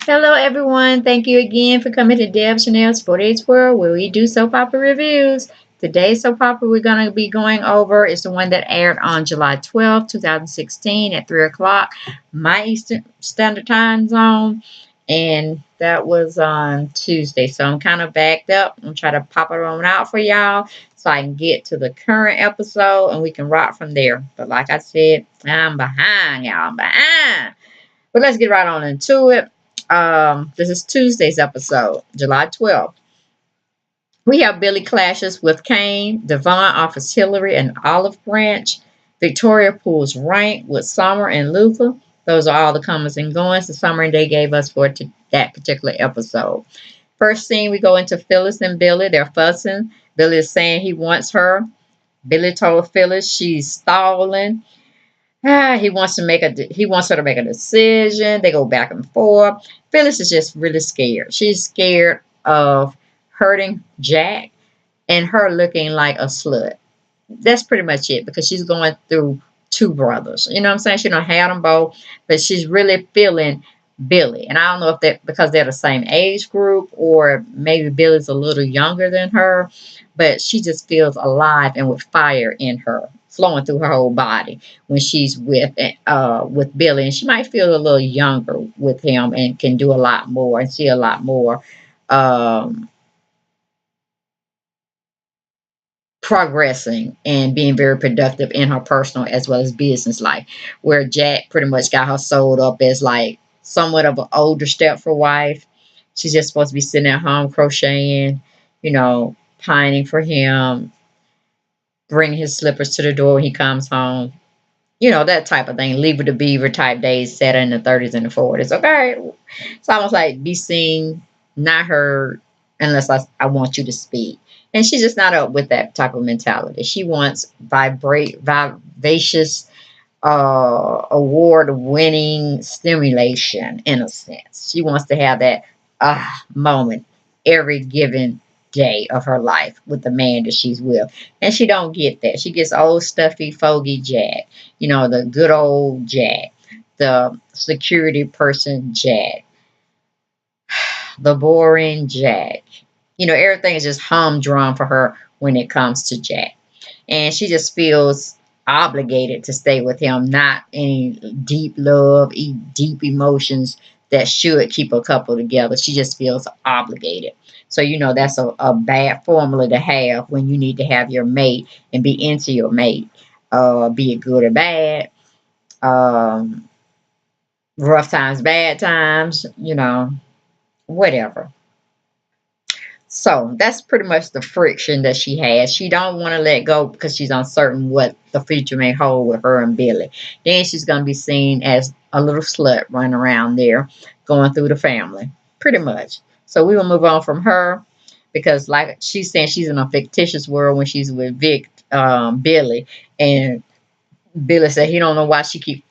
Hello, everyone. Thank you again for coming to Deb Chanel's 48 World, where we do soap opera reviews. Today's soap opera we're going to be going over is the one that aired on July 12th, 2016 at 3 o'clock, my Eastern Standard Time zone. And that was on Tuesday. So I'm kind of backed up. I'm trying to pop it on out for y'all so I can get to the current episode and we can rock from there. But like I said, I'm behind, y'all. I'm behind. But let's get right on into it. This is Tuesday's episode, July 12th. We have Billy clashes with Kane. Devon offers Hillary an olive branch. Victoria pulls rank with Summer and Luther. Those are all the comings and goings the summary they gave us for that particular episode. First scene, we go into Phyllis and Billy. They're fussing. Billy is saying he wants her. Billy told Phyllis she's stalling. He wants her to make a decision. They go back and forth. Phyllis is just really scared. She's scared of hurting Jack and her looking like a slut. That's pretty much it because she's going through two brothers. You know what I'm saying? She don't have them both, but she's really feeling Billy. And I don't know if that because they're the same age group or maybe Billy's a little younger than her, but she just feels alive and with fire in her flowing through her whole body when she's with Billy. And she might feel a little younger with him and can do a lot more and see a lot more um progressing and being very productive in her personal as well as business life, where Jack pretty much got her sold up as like somewhat of an older stepford wife. She's just supposed to be sitting at home crocheting, pining for him, bringing his slippers to the door when he comes home. That type of thing. Leave it to beaver type days set in the 30s and the 40s. Okay. It's almost like be seen, not heard, unless I want you to speak. And she's just not up with that type of mentality. She wants vivacious, award winning stimulation in a sense. She wants to have that moment every given day of her life with the man that she's with. And she don't get that. She gets old stuffy fogey Jack, the good old Jack, the security person Jack, the boring Jack. Everything is just humdrum for her when it comes to Jack. And she just feels obligated to stay with him, not any deep love, deep emotions that should keep a couple together. She just feels obligated. So, that's a bad formula to have when you need to have your mate and be into your mate, be it good or bad, um, rough times, bad times, whatever. So that's pretty much the friction that she has. She don't want to let go because she's uncertain what the future may hold with her and Billy. Then she's going to be seen as a little slut running around there, going through the family, pretty much. So we will move on from her because, like she's saying, she's in a fictitious world when she's with Billy, and Billy said he don't know why she keep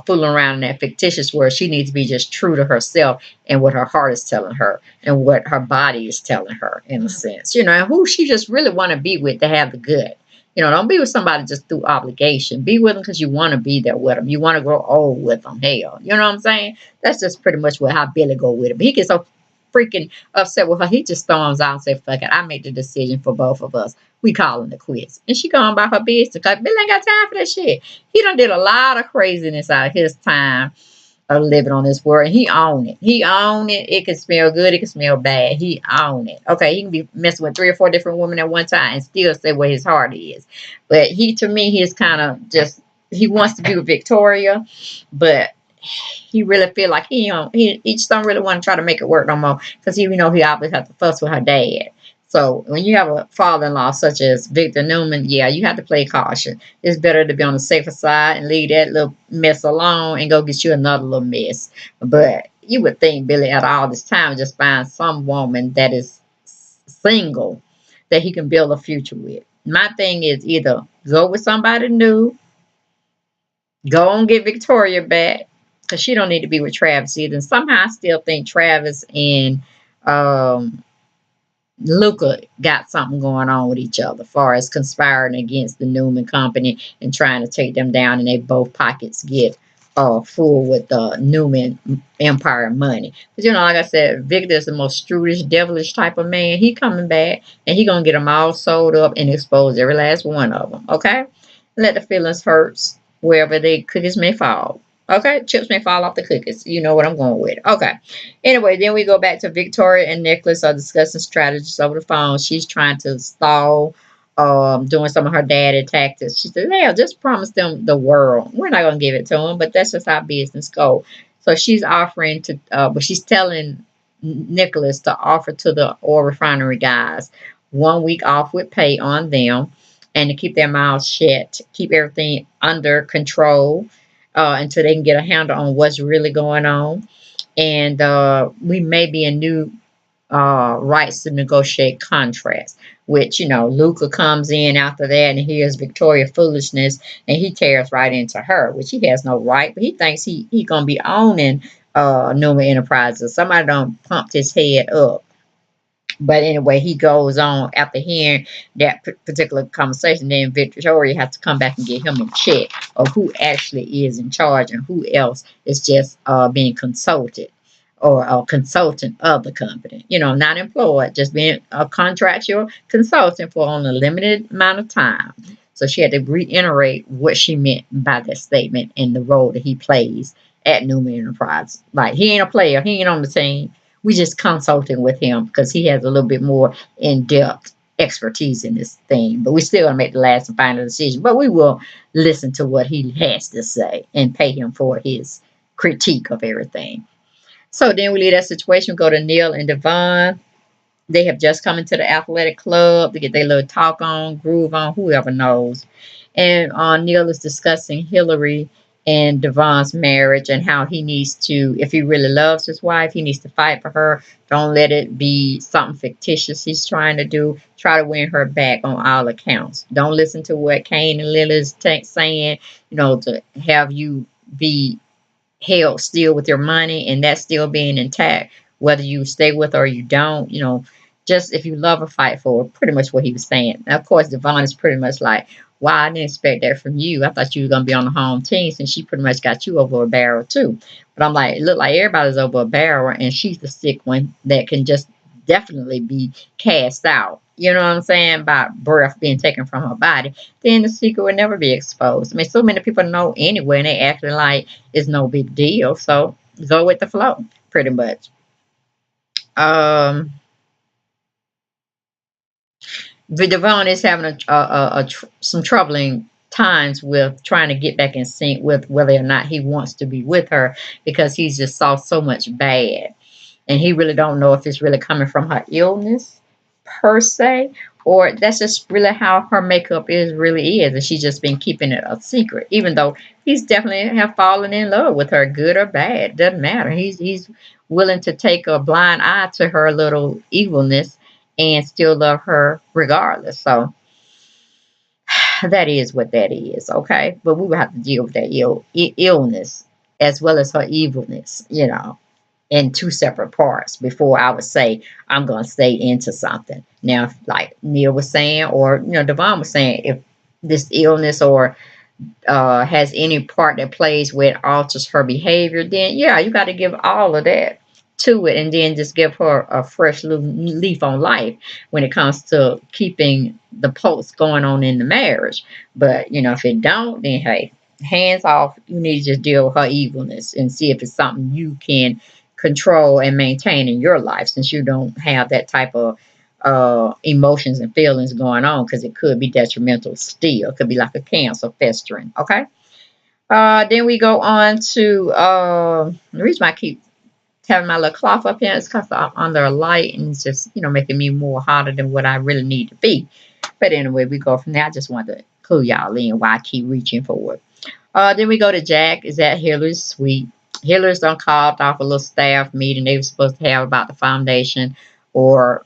fooling around in that fictitious world. She needs to be just true to herself and what her heart is telling her and what her body is telling her in a sense. And who she just really want to be with to have the good. Don't be with somebody just through obligation. Be with them because you want to be there with them. You want to grow old with them. Hell, you know what I'm saying? That's just pretty much how Billy go with it. But he gets so freaking upset with her. He just storms out and say, fuck it. I made the decision for both of us. We calling the quiz. And she going about her business because Billy ain't got time for that shit. He done did a lot of craziness out of his time of living on this world. And he own it. He own it. It can smell good. It can smell bad. He own it. Okay, he can be messing with 3 or 4 different women at one time and still say where his heart is. But to me, he's kind of just, he wants to be with Victoria, but he really feel like he just don't really want to try to make it work no more because he obviously have to fuss with her dad. So when you have a father-in-law such as Victor Newman, yeah, you have to play caution. It's better to be on the safer side and leave that little mess alone and go get you another little mess. But you would think Billy out of all this time just find some woman that is single that he can build a future with. My thing is either go with somebody new, go and get Victoria back, because she don't need to be with Travis either. And somehow I still think Travis and um, Luca got something going on with each other as far as conspiring against the Newman Company and trying to take them down, and they both pockets get full with the Newman Empire money. But like I said, Victor is the most shrewdish, devilish type of man. He coming back and he gonna get them all sold up and expose every last one of them. Okay, let the feelings hurts wherever the cookies may fall. Okay, chips may fall off the cookies. You know what I'm going with. Okay. Anyway, then we go back to Victoria and Nicholas are discussing strategies over the phone. She's trying to stall doing some of her daddy tactics. She said, "Yeah, just promise them the world. We're not gonna give it to them, but that's just how business go." So she's offering to, but she's telling Nicholas to offer to the oil refinery guys 1 week off with pay on them, and to keep their mouths shut, keep everything under control until they can get a handle on what's really going on. And we may be in new rights to negotiate contracts, which, Luca comes in after that and hears Victoria foolishness and he tears right into her, which he has no right, but he thinks he going to be owning Numa Enterprises. Somebody done pumped his head up. But anyway, he goes on after hearing that particular conversation. Then Victoria has to come back and get him in check of who actually is in charge and who else is just being consulted or a consultant of the company. Not employed, just being a contractual consultant for only a limited amount of time. So she had to reiterate what she meant by that statement and the role that he plays at Newman Enterprise. Like, he ain't a player, he ain't on the team. We just consulting with him because he has a little bit more in-depth expertise in this thing. But we still gonna make the last and final decision. But we will listen to what he has to say and pay him for his critique of everything. So then we leave that situation, go to Neil and Devon. They have just come into the athletic club to get their little talk on, groove on, whoever knows. And Neil is discussing Hillary and Devon's marriage and how he needs to, if he really loves his wife, he needs to fight for her. Don't let it be something fictitious he's trying to do. Try to win her back on all accounts. Don't listen to what Kane and Lily is saying, to have you be held still with your money and that still being intact, whether you stay with her or you don't, just if you love her, fight for her. Pretty much what he was saying. Now, of course, Devon is pretty much like, "Wow, I didn't expect that from you. I thought you were gonna be on the home team since she pretty much got you over a barrel too." But I'm like, it looked like everybody's over a barrel, and she's the sick one that can just definitely be cast out. You know what I'm saying? By breath being taken from her body, then the secret would never be exposed. I mean, so many people know anyway, and they acting like it's no big deal. So go with the flow, pretty much. Um, Devon is having some troubling times with trying to get back in sync with whether or not he wants to be with her because he's just saw so much bad, and he really don't know if it's really coming from her illness per se, or that's just really how her makeup really is, and she's just been keeping it a secret. Even though he's definitely have fallen in love with her, good or bad, doesn't matter. He's willing to take a blind eye to her little evilness and still love her regardless. So that is what that is, okay? But we will have to deal with that illness as well as her evilness, in two separate parts before I would say I'm going to stay into something. Now, like Neil was saying, or Devon was saying, if this illness or has any part that plays with alters her behavior, then yeah, you got to give all of that to it, and then just give her a fresh little leaf on life when it comes to keeping the pulse going on in the marriage. But if it don't, then hey, hands off. You need to just deal with her evilness and see if it's something you can control and maintain in your life, since you don't have that type of emotions and feelings going on, because it could be detrimental still. It could be like a cancer festering. Okay. Then we go on to the reason I keep having my little cloth up here is because I'm under a light and it's just making me more hotter than what I really need to be. But anyway, we go from there. I just wanted to clue y'all in why I keep reaching for it. Then we go to Jack is at Hillary's suite. Hillary's done called off a little staff meeting they were supposed to have about the foundation, or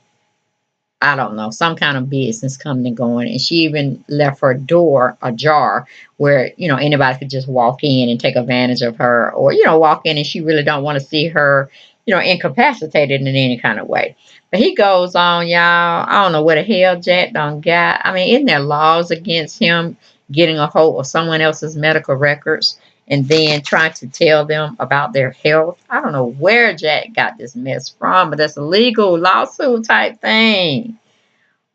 I don't know, some kind of business coming and going. And she even left her door ajar where, anybody could just walk in and take advantage of her, or, walk in and she really don't want to see her, incapacitated in any kind of way. But he goes on, y'all. I don't know what the hell Jack done got. I mean, isn't there laws against him getting a hold of someone else's medical records and then trying to tell them about their health. I don't know where Jack got this mess from, but that's a legal lawsuit type thing.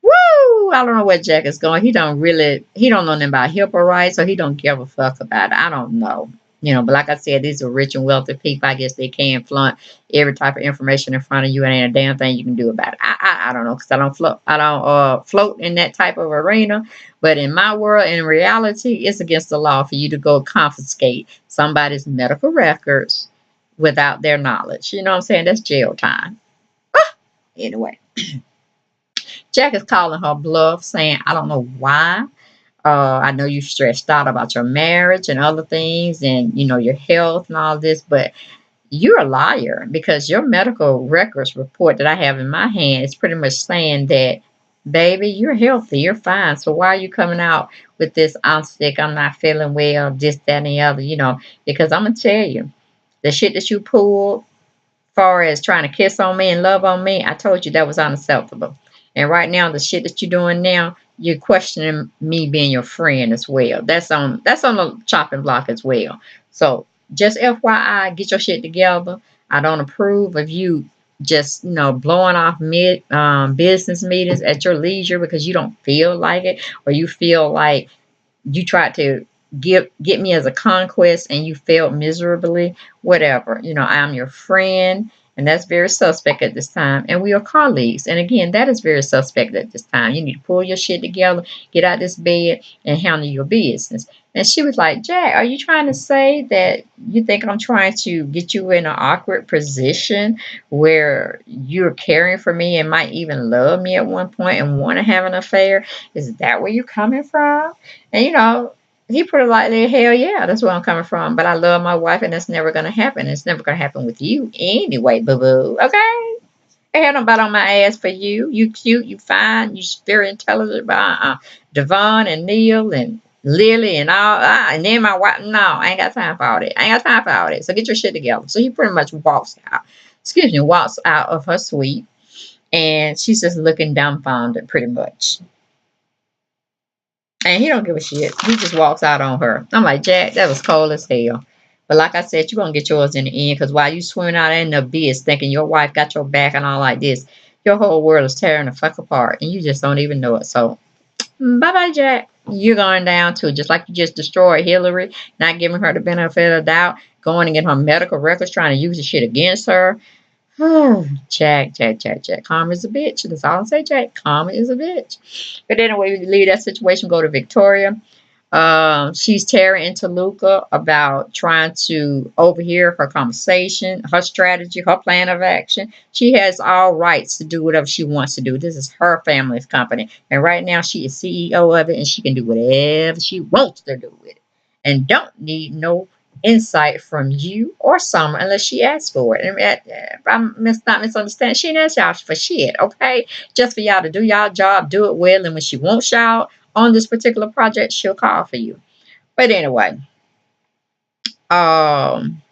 Woo! I don't know where Jack is going. He don't know nothing about HIPAA rights, so he don't give a fuck about it. I don't know. But like I said, these are rich and wealthy people. I guess they can flaunt every type of information in front of you, and ain't a damn thing you can do about it. I don't know, because I don't float in that type of arena. But in my world, in reality, it's against the law for you to go confiscate somebody's medical records without their knowledge. You know what I'm saying? That's jail time. Anyway. Jack is calling her bluff, saying, I don't know why. I know you're stressed out about your marriage and other things and, your health and all this, but you're a liar because your medical records report that I have in my hand is pretty much saying that, baby, you're healthy, you're fine. So why are you coming out with this, I'm sick, I'm not feeling well, this, that, and the other, because I'm going to tell you, the shit that you pulled, far as trying to kiss on me and love on me, I told you that was unacceptable. And right now, the shit that you're doing now, you're questioning me being your friend as well. That's on the chopping block as well. So just FYI, get your shit together. I don't approve of you just blowing off mid business meetings at your leisure because you don't feel like it, or you feel like you tried to get me as a conquest and you failed miserably. Whatever, I'm your friend, and that's very suspect at this time, and we are colleagues, and again, that is very suspect at this time. You need to pull your shit together, get out this bed, and handle your business. And she was like, Jack, are you trying to say that you think I'm trying to get you in an awkward position where you're caring for me and might even love me at one point and want to have an affair? Is that where you're coming from? And he put it lightly, hell yeah, that's where I'm coming from. But I love my wife, and that's never going to happen. It's never going to happen with you anyway, boo boo. Okay? I had nobody on my ass for you. You cute, you fine, you very intelligent. But Devon and Neil and Lily and all, and then my wife. No, I ain't got time for all that. I ain't got time for all that. So get your shit together. So he pretty much walks out of her suite, and she's just looking dumbfounded, pretty much. And he don't give a shit. He just walks out on her. I'm like, Jack, that was cold as hell. But like I said, you're going to get yours in the end, because while you swimming out in the abyss thinking your wife got your back and all like this, your whole world is tearing the fuck apart, and you just don't even know it. So, bye-bye, Jack. You're going down too, just like you just destroyed Hillary, not giving her the benefit of the doubt, going and getting her medical records, trying to use the shit against her. Jack. Karma is a bitch. That's all I say, Jack. Karma is a bitch. But anyway, we leave that situation, go to Victoria. She's tearing into Luca about trying to overhear her conversation, her strategy, her plan of action. She has all rights to do whatever she wants to do. This is her family's company. And right now she is CEO of it, and she can do whatever she wants to do with it. And don't need no insight from you or Summer unless she asks for it. And if I'm not misunderstanding, she didn't ask y'all for shit, okay? Just for y'all to do y'all job, do it well, and when she wants y'all on this particular project, she'll call for you. But anyway, um,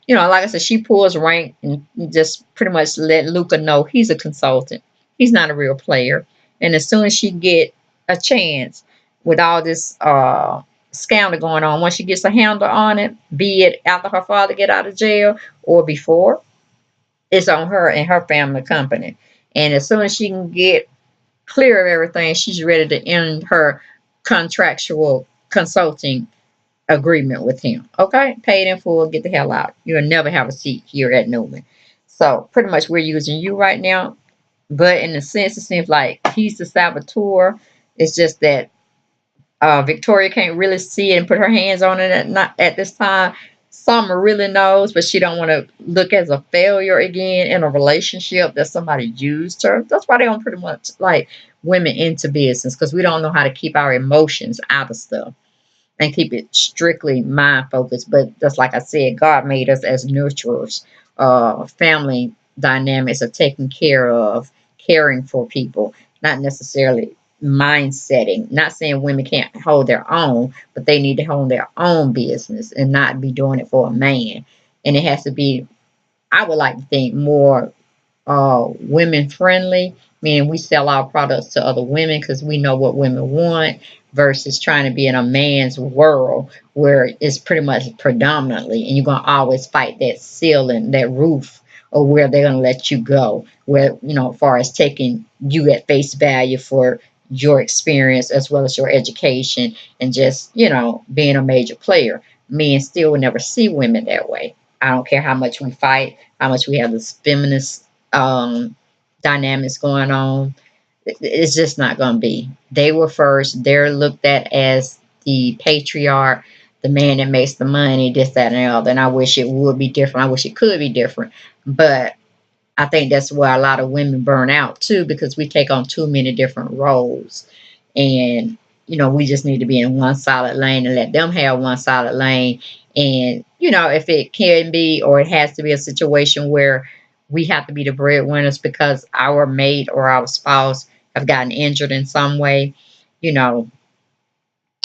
like I said, she pulls rank and just pretty much let Luca know he's a consultant. He's not a real player. And as soon as she get a chance with all this scandal going on, once she gets a handle on it, be it after her father get out of jail or before, it's on her and her family company. And as soon as she can get clear of everything, she's ready to end her contractual consulting agreement with him. Okay? Paid in full, get the hell out. You'll never have a seat here at Newman. So pretty much we're using you right now. But in a sense, it seems like he's the saboteur. It's just that Victoria can't really see it and put her hands on it at this time. Summer really knows, but she don't want to look as a failure again in a relationship that somebody used her. That's why they don't pretty much like women into business, because we don't know how to keep our emotions out of stuff and keep it strictly mind focused. But just like I said, God made us as nurturers. Family dynamics of taking care of, caring for people, not necessarily mind setting. Not saying women can't hold their own, but they need to hold their own business and not be doing it for a man. And it has to be, I would like to think, more women friendly, meaning we sell our products to other women because we know what women want versus trying to be in a man's world where it's pretty much predominantly, and you're going to always fight that ceiling, that roof, or where they're going to let you go, where, as far as taking you at face value for your experience as well as your education and just, being a major player. Men still will never see women that way. I don't care how much we fight, how much we have this feminist dynamics going on. It's just not going to be. They were first. They're looked at as the patriarch, the man that makes the money, this, that, and the other. And I wish it would be different. I wish it could be different. But I think that's where a lot of women burn out too, because we take on too many different roles. And, we just need to be in one solid lane and let them have one solid lane. And, if it can be or it has to be a situation where we have to be the breadwinners because our mate or our spouse have gotten injured in some way, you know,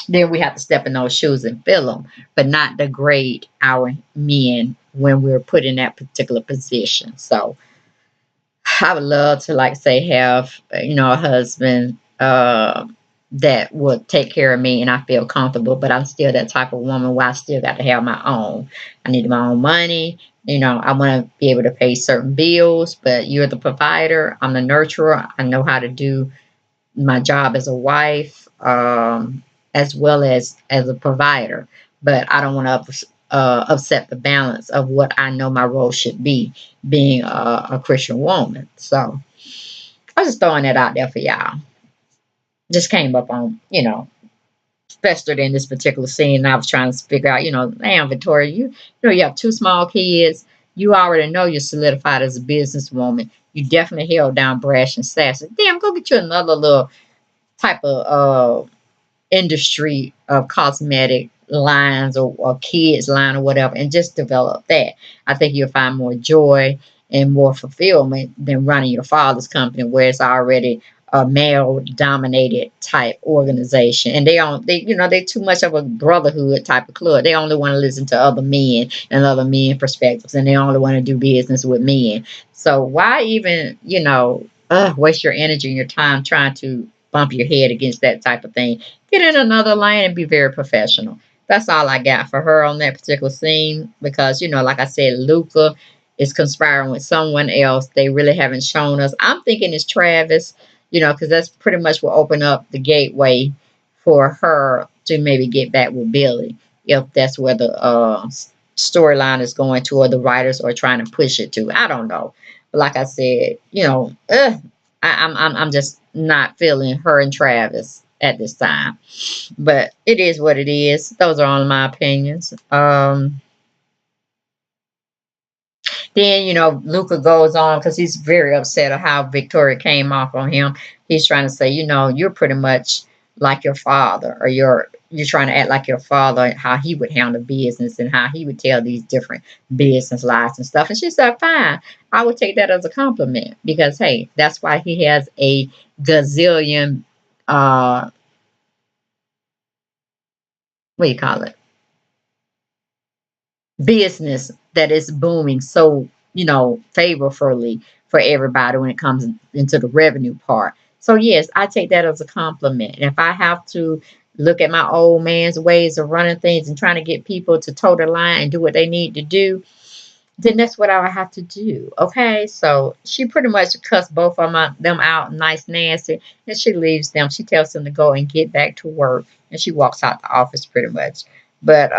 then we have to step in those shoes and fill them, but not degrade our men when we're put in that particular position. So, I would love to, like, say, have a husband that would take care of me and I feel comfortable. But I'm still that type of woman where I still got to have my own. I need my own money. I want to be able to pay certain bills. But you're the provider. I'm the nurturer. I know how to do my job as a wife, as well as a provider. But I don't want to upset the balance of what I know my role should be, being a Christian woman. So I was just throwing that out there for y'all. Just came up on, festered in this particular scene, and I was trying to figure out, damn, Victoria, you have two small kids. You already know you're solidified as a businesswoman. You definitely held down brash and sassy. Damn, go get you another little type of industry of cosmetic lines or kids line or whatever, and just develop that. I think you'll find more joy and more fulfillment than running your father's company where it's already a male dominated type organization, and they too much of a brotherhood type of club. They only want to listen to other men and other men perspectives, and they only want to do business with men. So why even waste your energy and your time trying to bump your head against that type of thing? Get in another lane and be very professional. That's all I got for her on that particular scene, because like I said, Luca is conspiring with someone else. They really haven't shown us. I'm thinking it's Travis, because that's pretty much will open up the gateway for her to maybe get back with Billy, if that's where the storyline is going to, or the writers are trying to push it to. I don't know. But like I said, I'm just not feeling her and Travis at this time. But it is what it is. Those are all my opinions. Then, Luca goes on because he's very upset at how Victoria came off on him. He's trying to say, you're pretty much like your father, or you're trying to act like your father, how he would handle business and how he would tell these different business lies and stuff. And she said, fine, I would take that as a compliment, because, hey, that's why he has a gazillion, what do you call it? Business that is booming so favorably for everybody when it comes into the revenue part. So yes, I take that as a compliment. And if I have to look at my old man's ways of running things and trying to get people to toe the line and do what they need to do, then that's what I would have to do. Okay, so she pretty much cussed both of them out nice nasty, and she leaves them. She tells them to go and get back to work, and she walks out the office pretty much. But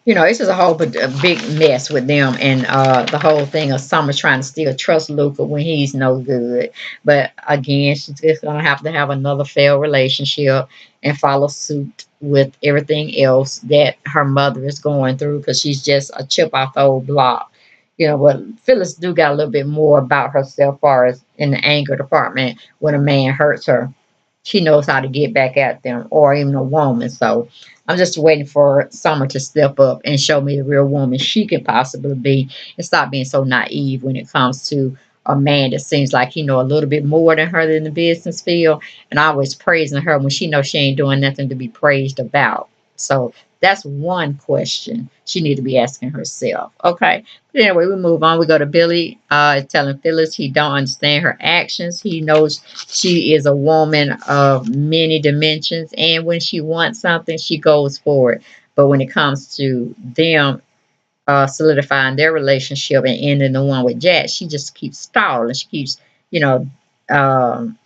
it's just a whole a big mess with them, and the whole thing of Summer trying to still trust Luca when he's no good. But again, she's just gonna have to have another failed relationship and follow suit with everything else that her mother is going through, because she's just a chip off the old block. But Phyllis do got a little bit more about herself, far as in the anger department. When a man hurts her, she knows how to get back at them, or even a woman. So I'm just waiting for Summer to step up and show me the real woman she could possibly be, and stop being so naive when it comes to a man that seems like he know a little bit more than her in the business field, and always praising her when she knows she ain't doing nothing to be praised about. So That's one question she need to be asking herself. Okay. But anyway, we move on. We go to Billy telling Phyllis he don't understand her actions. He knows she is a woman of many dimensions, and when she wants something, she goes for it. But when it comes to them solidifying their relationship and ending the one with Jack, she just keeps stalling. She keeps, you know, um,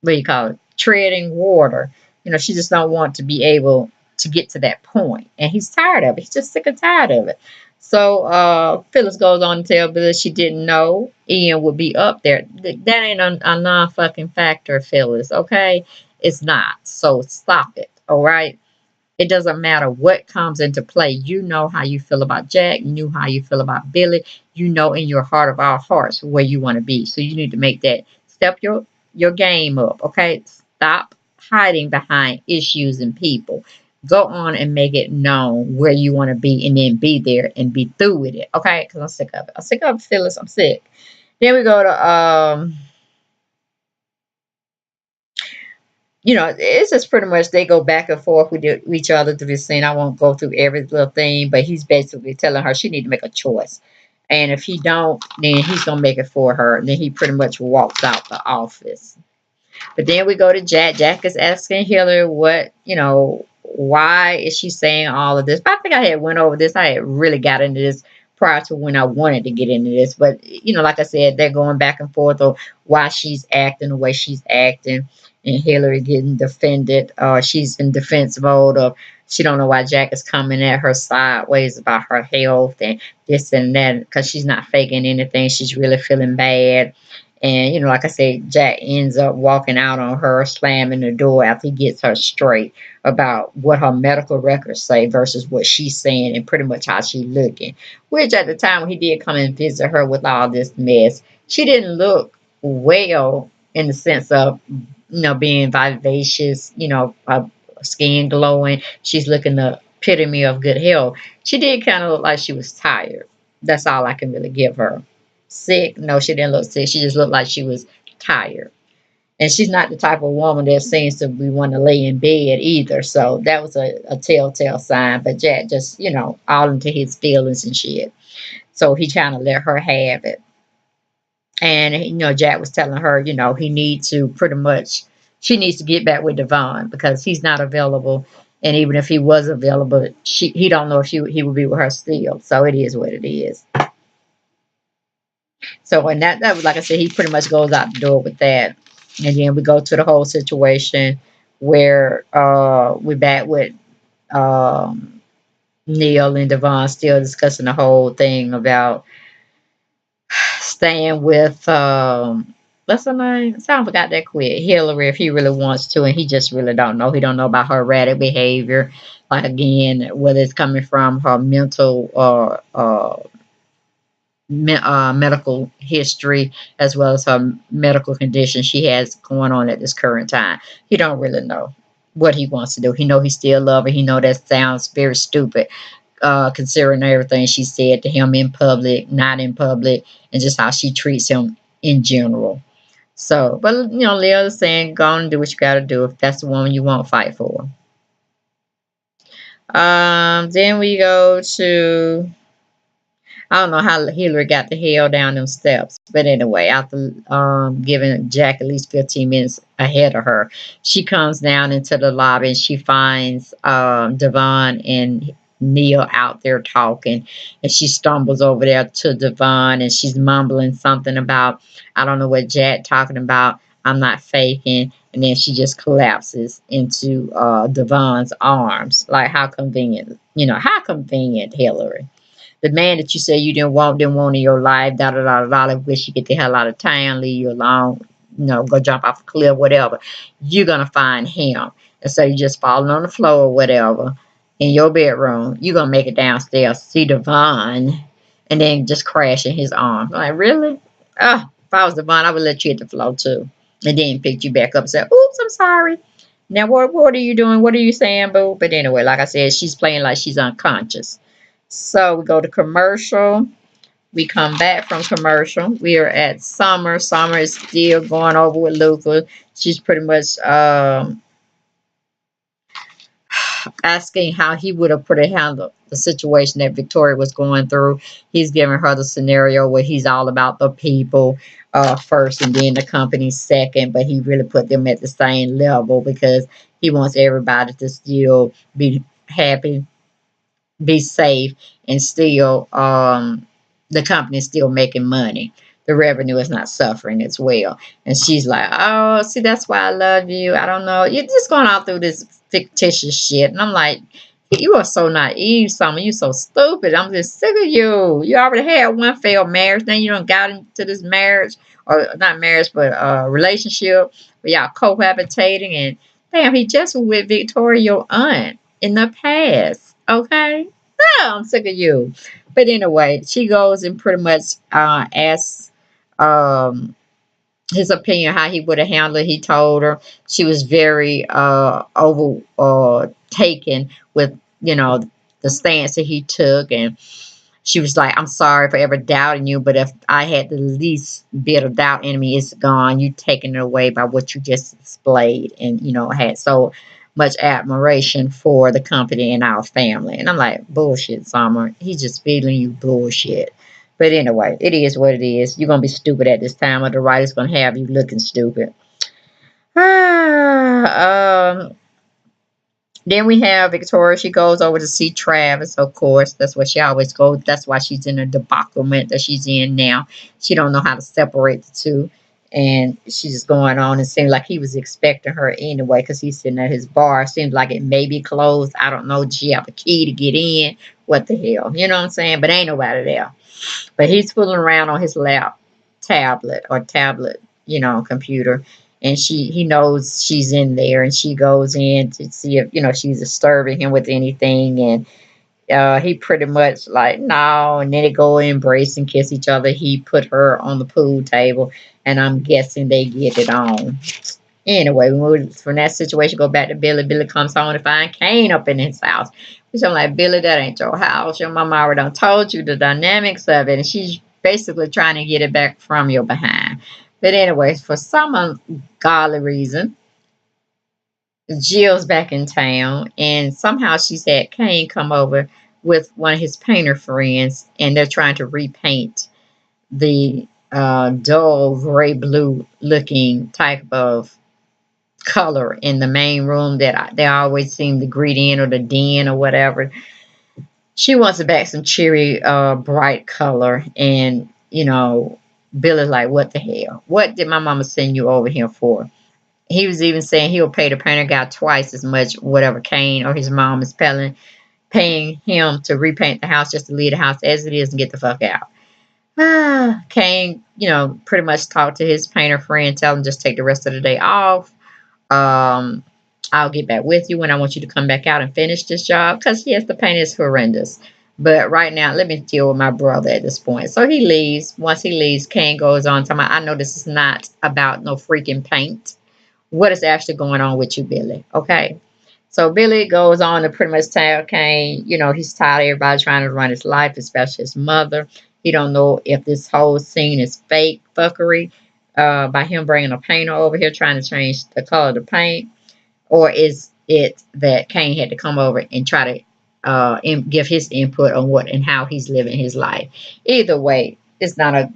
what do you call it, treading water. She just don't want to be able to get to that point. And he's tired of it. He's just sick and tired of it. So Phyllis goes on to tell Billy she didn't know Ian would be up there. That ain't a non-fucking factor, Phyllis, okay? It's not. So stop it, all right? It doesn't matter what comes into play. You know how you feel about Jack. You know how you feel about Billy. You know in your heart of our hearts where you want to be. So you need to make that step your game up. Okay. Stop hiding behind issues and people. Go on and make it known where you want to be and then be there and be through with it. Okay. Because I'm sick of it. I'm sick of it, Phyllis. I'm sick. Then we go to it's just pretty much they go back and forth with each other through this scene. I won't go through every little thing, but he's basically telling her she need to make a choice. And if he don't, then he's gonna make it for her. And then he pretty much walks out the office. But then we go to Jack. Jack is asking Hillary why is she saying all of this? But I think I had went over this. I had really got into this prior to when I wanted to get into this. But like I said, they're going back and forth on why she's acting the way she's acting, and Hillary getting defended. She's in defense mode of she don't know why Jack is coming at her sideways about her health and this and that because she's not faking anything. She's really feeling bad. And, like I said, Jack ends up walking out on her, slamming the door after he gets her straight about what her medical records say versus what she's saying and pretty much how she's looking. Which at the time when he did come and visit her with all this mess, she didn't look well in the sense of, being vivacious, skin glowing. She's looking the epitome of good health. She did kind of look like she was tired. That's all I can really give her. Sick? No, she didn't look sick. She just looked like she was tired. And she's not the type of woman that seems to be wanting to lay in bed either. So that was a telltale sign. But Jack just, all into his feelings and shit. So he kind of let her have it. And, Jack was telling her, he needs to pretty much, she needs to get back with Devon because he's not available. And even if he was available, he don't know if he would be with her still. So it is what it is. So, and that was, like I said, he pretty much goes out the door with that. And then we go to the whole situation where we're back with Neil and Devon still discussing the whole thing about staying with what's her name? So I forgot that quick. Hillary, if he really wants to, and he just really don't know. He don't know about her erratic behavior. Like again, whether it's coming from her mental or medical history as well as her medical condition she has going on at this current time. He don't really know what he wants to do. He know he still love her. He know that sounds very stupid, considering everything she said to him in public, not in public, and just how she treats him in general. So, but Leah is saying, go on and do what you got to do. If that's the woman you want, fight for. Then we go to I don't know how Hillary got the hell down them steps. But anyway, after giving Jack at least 15 minutes ahead of her, she comes down into the lobby and she finds Devon and Neil out there talking. And she stumbles over there to Devon and she's mumbling something about, I don't know what Jack talking about. I'm not faking. And then she just collapses into Devon's arms. Like, how convenient. How convenient, Hillary. The man that you say you didn't want in your life, da da da da da, wish you get the hell out of town, leave you alone, go jump off a cliff, whatever. You're gonna find him. And so you just falling on the floor or whatever in your bedroom. You're gonna make it downstairs, see Devon, and then just crash in his arms. I'm like, really? If I was Devon, I would let you hit the floor too. And then pick you back up and say, oops, I'm sorry. Now what are you doing? What are you saying, boo? But anyway, like I said, she's playing like she's unconscious. So we go to commercial. We come back from commercial. We are at Summer. Summer is still going over with Luca. She's pretty much asking how he would have put a handle the situation that Victoria was going through. He's giving her the scenario where he's all about the people first and then the company second, but he really put them at the same level because he wants everybody to still be happy, be safe, and still the company is still making money. The revenue is not suffering as well. And she's like, oh, see, that's why I love you. I don't know. You're just going out through this fictitious shit. And I'm like, you are so naive, Summer. You're so stupid. I'm just sick of you. You already had one failed marriage. Then you done got into this marriage, or not marriage, but relationship where y'all cohabitating. And damn, he just was with Victoria, your aunt, in the past. Okay? No, I'm sick of you. But anyway, she goes and pretty much asks um, his opinion how he would have handled it. He told her she was very over taken with the stance that he took, and she was like, I'm sorry for ever doubting you, but if I had the least bit of doubt in me, it's gone. You taken it away by what you just displayed, and had so much admiration for the company and our family. And I'm like, bullshit, Summer. He's just feeding you bullshit. But anyway, it is what it is. You're gonna be stupid at this time, or the writer's gonna have you looking stupid. Ah, then we have Victoria. She goes over to see Travis, of course. That's where she always goes. That's why she's in a debaclement that she's in now. She don't know how to separate the two. And she's just going on and seems like he was expecting her anyway because he's sitting at his bar. Seems like it may be closed. I don't know. Does she have a key to get in? What the hell? You know what I'm saying? But ain't nobody there. But he's fooling around on his tablet, computer. And he knows she's in there, and she goes in to see if she's disturbing him with anything. And he pretty much like no, and then they go embrace and kiss each other. He put her on the pool table, and I'm guessing they get it on. Anyway, we move from that situation, go back to Billy. Billy comes home to find Kane up in his house. Which I'm like, Billy, that ain't your house. Your mama already done told you the dynamics of it. And she's basically trying to get it back from your behind. But anyways, for some ungodly reason, Jill's back in town. And somehow she's had Kane come over with one of his painter friends. And they're trying to repaint the dull gray blue looking type of color in the main room that they always seem to greet in, or the den or whatever. She wants it back some cheery, bright color. And, Billy's like, what the hell? What did my mama send you over here for? He was even saying he'll pay the painter guy twice as much, whatever Kane or his mom is paying him to repaint the house just to leave the house as it is and get the fuck out. Kane, pretty much talked to his painter friend, tell him just take the rest of the day off. Um, I'll get back with you when I want you to come back out and finish this job because yes, the paint is horrendous. But right now, let me deal with my brother at this point. So he leaves. Once he leaves, Kane goes on to I know this is not about no freaking paint. What is actually going on with you, Billy? Okay. So Billy goes on to pretty much tell Kane, he's tired of everybody trying to run his life, especially his mother. He don't know if this whole scene is fake fuckery by him bringing a painter over here trying to change the color of the paint, or is it that Kane had to come over and try to give his input on what and how he's living his life. Either way, it's not a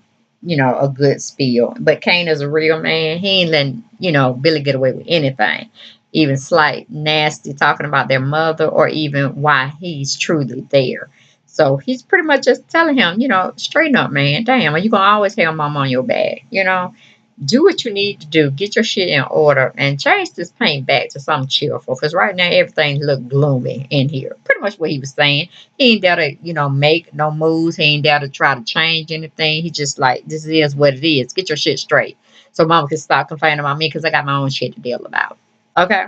good spiel. But Kane is a real man. He ain't letting Billy get away with anything, even slight nasty talking about their mother, or even why he's truly there. So he's pretty much just telling him, straighten up, man. Damn, are you gonna always have mom on your back? Do what you need to do. Get your shit in order and change this paint back to something cheerful. Because right now everything look gloomy in here. Pretty much what he was saying. He ain't there to, make no moves. He ain't there to try to change anything. He just like, this is what it is. Get your shit straight. So mama can stop complaining about me because I got my own shit to deal about. Okay.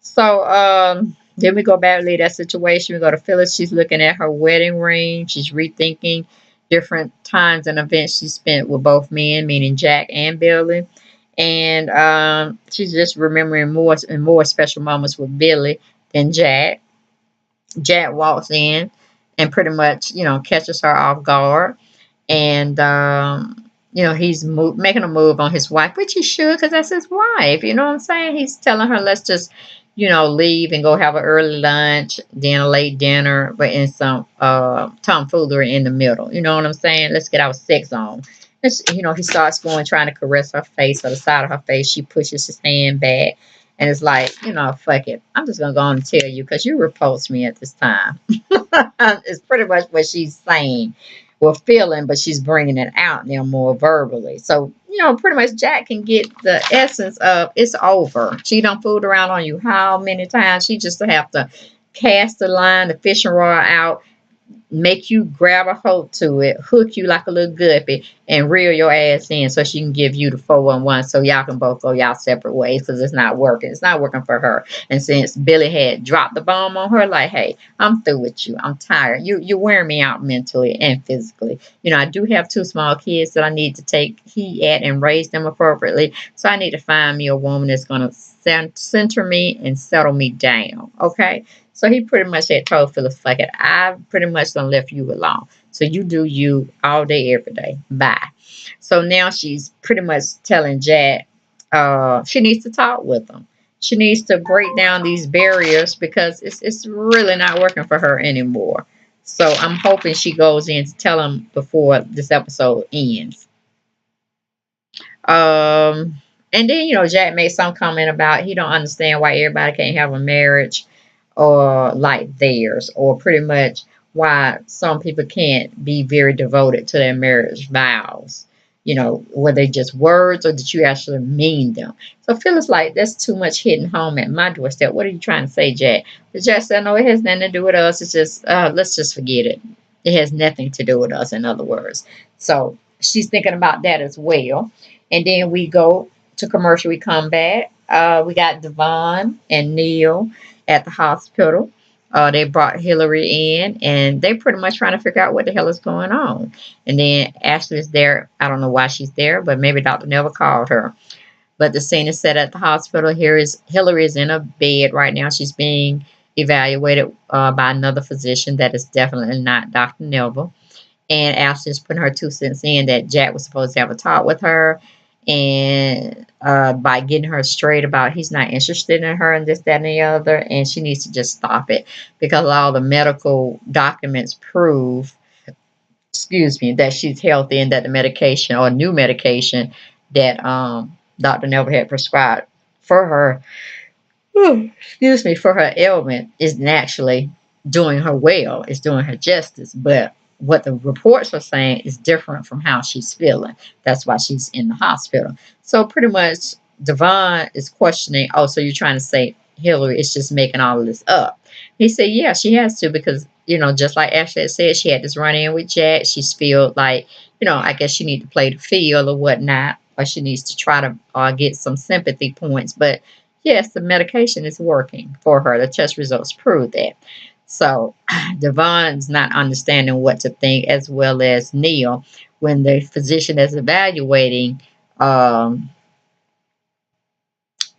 So then we go back to that situation. We go to Phyllis. She's looking at her wedding ring. She's rethinking different times and events she spent with both men, meaning Jack and Billy. And she's just remembering more and more special moments with Billy than Jack. Jack walks in and pretty much, catches her off guard. And, he's making a move on his wife, which he should because that's his wife. You know what I'm saying? He's telling her, let's just leave and go have an early lunch, then a late dinner, but in some tomfoolery in the middle. You know what I'm saying? Let's get our sex on. He starts going, trying to caress her face or the side of her face. She pushes his hand back. And it's like, fuck it. I'm just going to go on and tell you because you repulsed me at this time. It's pretty much what she's saying. Well, feeling, but she's bringing it out now more verbally. So, pretty much Jack can get the essence of it's over. She done fooled around on you how many times? She just have to cast the line, the fishing rod out, make you grab a hold to it, hook you like a little guppy, and reel your ass in so she can give you the 411 so y'all can both go y'all separate ways because it's not working. It's not working for her. And since Billy had dropped the bomb on her, like, hey, I'm through with you. I'm tired. You're wearing me out mentally and physically. I do have 2 small kids that I need to take heed at and raise them appropriately. So I need to find me a woman that's going to center me and settle me down. Okay? So he pretty much had told Phyllis, fuck it, I pretty much done left you alone. So you do you all day, every day. Bye. So now she's pretty much telling Jack she needs to talk with him. She needs to break down these barriers because it's really not working for her anymore. So I'm hoping she goes in to tell him before this episode ends. And then, Jack made some comment about he don't understand why everybody can't have a marriage or like theirs, or pretty much why some people can't be very devoted to their marriage vows. Were they just words or did you actually mean them? So Phyllis like, that's too much hitting home at my doorstep. What are you trying to say, Jack? But Jack said, no, it has nothing to do with us. It's just, let's just forget it. It has nothing to do with us, in other words. So she's thinking about that as well. And then we go to commercial. We come back. We got Devon and Neil at the hospital. They brought Hillary in, and they pretty much trying to figure out what the hell is going on. And then Ashley is there. I don't know why she's there, but maybe Dr. Neville called her. But the scene is set at the hospital. Hillary is in a bed right now. She's being evaluated by another physician that is definitely not Dr. Neville. And Ashley's putting her 2 cents in that Jack was supposed to have a talk with her, and by getting her straight about he's not interested in her and this, that, and the other, and she needs to just stop it because all the medical documents prove, excuse me, that she's healthy and that the medication or new medication that Dr. Neville had prescribed for her, excuse me, for her ailment is naturally doing her well, is doing her justice. But what the reports are saying is different from how she's feeling. That's why she's in the hospital. So pretty much Devon is questioning, oh, so you're trying to say Hillary is just making all of this up. He said, yeah, she has to because, just like Ashley had said, she had this run in with Jack. She's feel like, I guess she needs to play the field or whatnot, or she needs to try to get some sympathy points. But yes, the medication is working for her. The test results prove that. So Devon's not understanding what to think, as well as Neil, when the physician is evaluating um,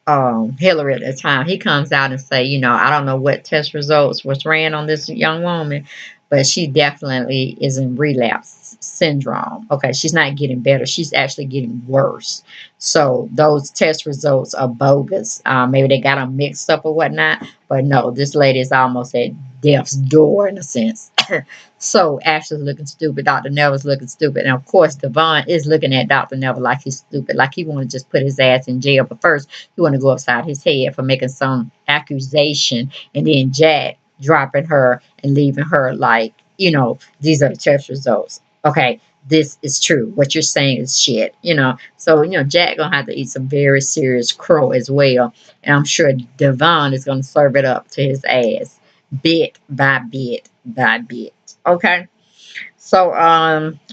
Hillary at the time. He comes out and say, I don't know what test results was ran on this young woman, but she definitely is in relapse syndrome. Okay, she's not getting better. She's actually getting worse. So those test results are bogus. Maybe they got them mixed up or whatnot. But no, this lady is almost at death's door in a sense. So Ashley's looking stupid. Dr. Neville's looking stupid. And of course, Devon is looking at Dr. Neville like he's stupid. Like he want to just put his ass in jail. But first, he want to go upside his head for making some accusation. And then Jack dropping her and leaving her like, these are the test results. Okay, this is true. What you're saying is shit. So, Jack gonna have to eat some very serious crow as well. And I'm sure Devon is gonna serve it up to his ass bit by bit by bit. Okay. So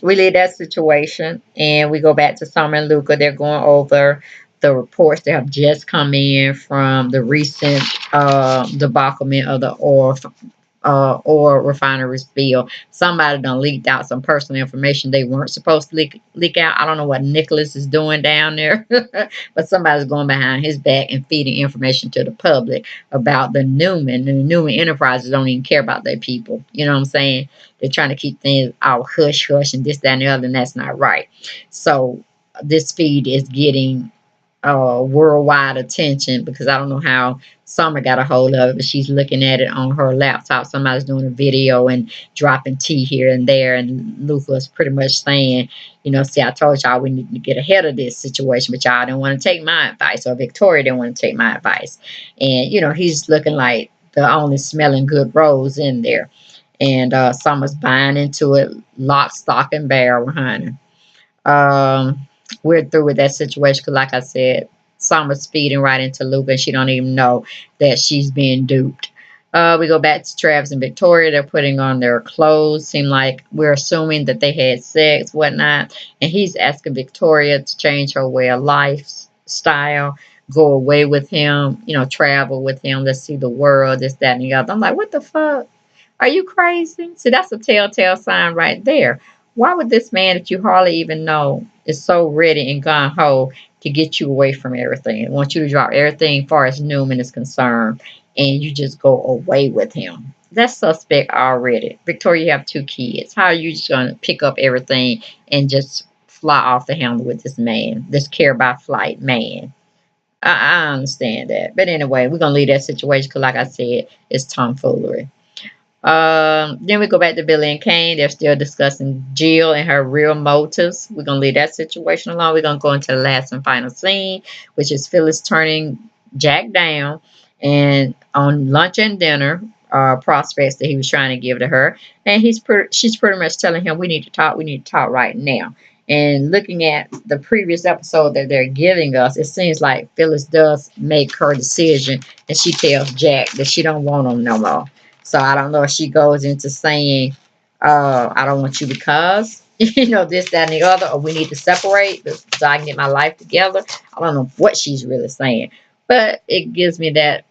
we leave that situation and we go back to Summer and Luca. They're going over the reports that have just come in from the recent debaclement of the oil refinery spill. Somebody done leaked out some personal information they weren't supposed to leak out. I don't know what Nicholas is doing down there, but somebody's going behind his back and feeding information to the public about the Newman. And the Newman Enterprises don't even care about their people. You know what I'm saying? They're trying to keep things all hush and this, that, and the other, and that's not right. So this feed is getting worldwide attention, because I don't know how Summer got a hold of it, but she's looking at it on her laptop. Somebody's doing a video and dropping tea here and there, and Luca's pretty much saying, see, I told y'all we need to get ahead of this situation, but y'all didn't want to take my advice, or Victoria didn't want to take my advice. And, he's looking like the only smelling good rose in there. And Summer's buying into it, lock, stock, and barrel, honey. We're through with that situation because, like I said, Summer's feeding right into Luca, and she don't even know that she's being duped. We go back to Travis and Victoria. They're putting on their clothes. Seem like we're assuming that they had sex, whatnot. And he's asking Victoria to change her way of lifestyle, go away with him, travel with him. Let's see the world, this, that, and the other. I'm like, what the fuck? Are you crazy? See, that's a telltale sign right there. Why would this man that you hardly even know is so ready and gung ho to get you away from everything? I want you to drop everything as far as Newman is concerned, and you just go away with him. That's suspect already. Victoria, you have 2 kids. How are you just going to pick up everything and just fly off the handle with this man, this care by flight man? I understand that. But anyway, we're going to leave that situation because, like I said, it's tomfoolery. Then we go back to Billy and Kane. They're still discussing Jill and her real motives. We're going to leave that situation alone. We're going to go into the last and final scene, which is Phyllis turning Jack down and on lunch and dinner prospects that he was trying to give to her. And she's pretty much telling him, we need to talk right now. And looking at the previous episode that they're giving us, it seems like Phyllis does make her decision, and she tells Jack that she don't want him no more. So I don't know if she goes into saying, I don't want you because, this, that, and the other, or we need to separate so I can get my life together. I don't know what she's really saying. But it gives me that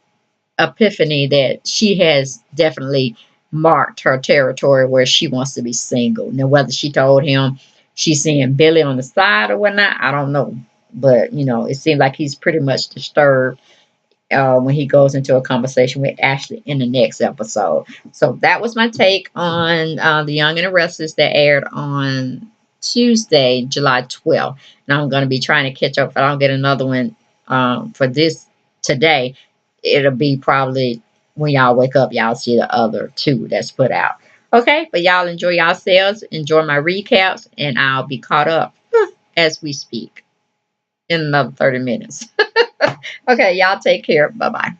epiphany that she has definitely marked her territory where she wants to be single. Now, whether she told him she's seeing Billy on the side or whatnot, I don't know. But, it seems like he's pretty much disturbed when he goes into a conversation with Ashley in the next episode. So that was my take on The Young and the Restless that aired on Tuesday, July 12th. And I'm going to be trying to catch up. If I don't get another one for this today, it'll be probably when y'all wake up, y'all see the other 2 that's put out. Okay, but y'all enjoy yourselves, enjoy my recaps, and I'll be caught up as we speak in another 30 minutes. Okay, y'all take care. Bye-bye.